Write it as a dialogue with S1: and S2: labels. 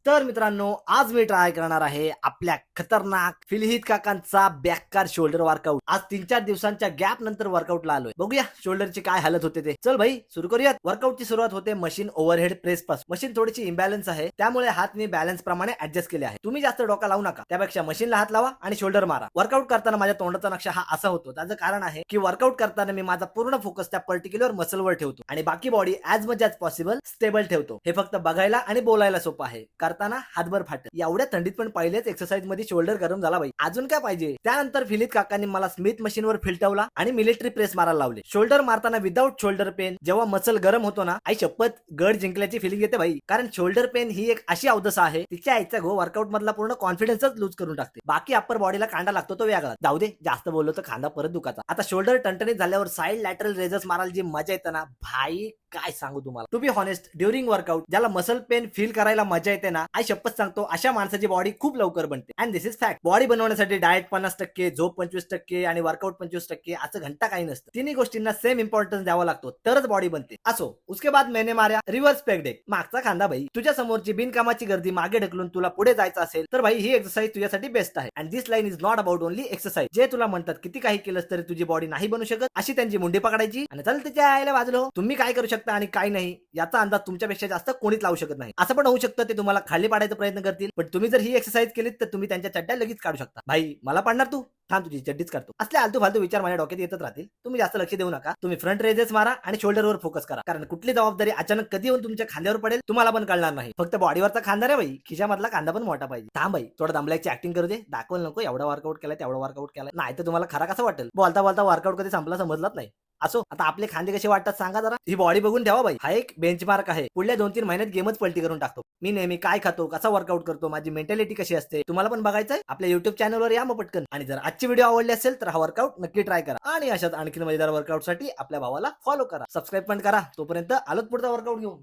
S1: तर मित्रांनो, आज मी ट्राय करणार आहे आपल्या खतरनाक फिलहित काकांचा बॅककार शोल्डर वर्कआउट. आज 3-4 दिवसांच्या गॅप नंतर वर्कआउटला आलोय. बघूया शोल्डरची काय हालत होते ते. चल भाई सुरू करूयात. वर्कआउटची सुरुवात होते मशीन ओव्हरहेड प्रेस पासून. मशीन थोडीशी इम्बॅलन्स आहे, त्यामुळे हात मी बॅलन्स प्रमाणे ऍडजस्ट केले आहे. तुम्ही जास्त डोका लावू नका, त्यापेक्षा मशीनला हात लावा आणि शोल्डर मारा. वर्कआउट करताना माझ्या तोंडाचा नक्षा हा असा होतो. त्याचं कारण आहे की वर्कआउट करताना मी माझा पूर्ण फोकस त्या पर्टिक्युलर मसलवर ठेवतो आणि बाकी body as much as possible stable ठेवतो. हे फक्त बघायला आणि बोलायला सोपं आहे, करताना हातभर फाटत. एवढ्या थंडीत पण पहिलेच एक्सरसाइज मध्ये शोल्डर गरम झाला भाई, अजून काय पाहिजे. त्यानंतर फिलित काकांनी मला स्मिथ मशीनवर फिलटवला आणि मिलिटरी प्रेस मारायला लावले. शोल्डर मारताना विदाऊट शोल्डर पेन जेव्हा मसल गरम होतो ना, आई शपथ गड जिंकल्याची फिलिंग येते भाई. कारण शोल्डर पेन ही एक अशी अवदसा आहे, तिच्या आईचा गो वर्कआउट मधला पूर्ण कॉन्फिडन्सच लूज करून टाकते. बाकी अप्पर बॉडीला कांदा लागतो तो वेगळा, जाऊ दे जास्त बोललो तर खांदा परत दुखाचा. आता शोल्डर टणटणीत झाल्यावर साइड लॅटरल रेजर्स मारायला जी मजा येते ना भाई, काय सांगू तुम्हाला. To be honest, during workout ज्याला मसल पेन फील करायला मजा येते ना, आई शपथ सांगतो अशा माणसाची बॉडी खूप लवकर बनते. And this is fact. Body बनवण्यासाठी डाएट 50%, झोप 25% आणि वर्कआउट 25% असं घंटा काही नसतं. तिन्ही गोष्टींना सेम इम्पॉर्टन्स द्यावा लागतो, तरच बॉडी बनते. असो, उसके बाद मैंने मार्या रिव्हर्स पेग डेक. मागचा खांदा भाई. तुझ्या समोरची बिनकामाची गर्दी मागे ढकलून तुला पुढे जायचं असेल तर भाई ही एक्सरसाइज तुझ्यासाठी बेस्ट आहे. And this line is not about only exercise. जे तुला म्हणतात किती काही केलंस तरी तुझी बॉडी नाही बनू शकत, अशी त्यांची मुंडी पकडायची आणि चल त्याच्या आईला वाजलो. तुम्ही काय करू शकता आणि काय नाही याचा अंदाज तुमच्यापेक्षा जास्त कोणीच लावू शकत नाही. असं पण होऊ शकतं ते तुम्हाला खाली पाडायचा प्रयत्न करतील, पण तुम्ही जर ही एक्सरसाइज केलीत तर तुम्ही त्यांच्या चड्ड्या लगेच काढू शकता. भाई मला पाडणार तू, थांब तुझी चड्डीच करतो. असले आलतू फालतू विचार माझ्या डोक्यात येतच राहतील. तुम्ही जास्त लक्ष देऊ नका. तुम्ही फ्रंट रेजेस मारा आणि शोल्डरवर फोकस करा, कारण कुठली जबाबदारी अचानक कधी येऊन तुमच्या खांद्यावर पडेल तुम्हाला पण कळणार नाही. फक्त बॉडीवरचा खांदा रे भाई, खिशामधला खांदा पण मोठा पाहिजे. थांब भाई, थोडा दमलायची ऍक्टिंग करू दे. दाखवलं नको एवढा वर्कआउट केलाय तेवढा वर्कआउट केलाय, नाही तर तुम्हाला खरा कसं वाटेल. बोलता बोलता वर्कआउट कधी संपला समजलाच नाही. असो, आता आपले खांदे कसे वाटतात सांगा जरा. ही बॉडी बघून ठेवा भाई, हा एक बेंचमार्क आहे. पुढल्या 2-3 महिन्यात गेमच पलटी करून टाकतो. मी नेहमी काय खातो, कसा वर्कआउट करतो, माझी मेंटॅलिटी कशी असते, तुम्हाला पण बघायचंय. आपल्या युट्यूब चॅनलवर या मग पटकन. आणि जर आजची व्हिडिओ आवडली असेल तर हा वर्कआउट नक्की ट्राय करा आणि अशाच आणखी मजेदार वर्कआउट साठी आपल्या भावाला फॉलो करा, सबस्क्राईब पण करा. तोपर्यंत आलोच पुढचा वर्कआउट घेऊन.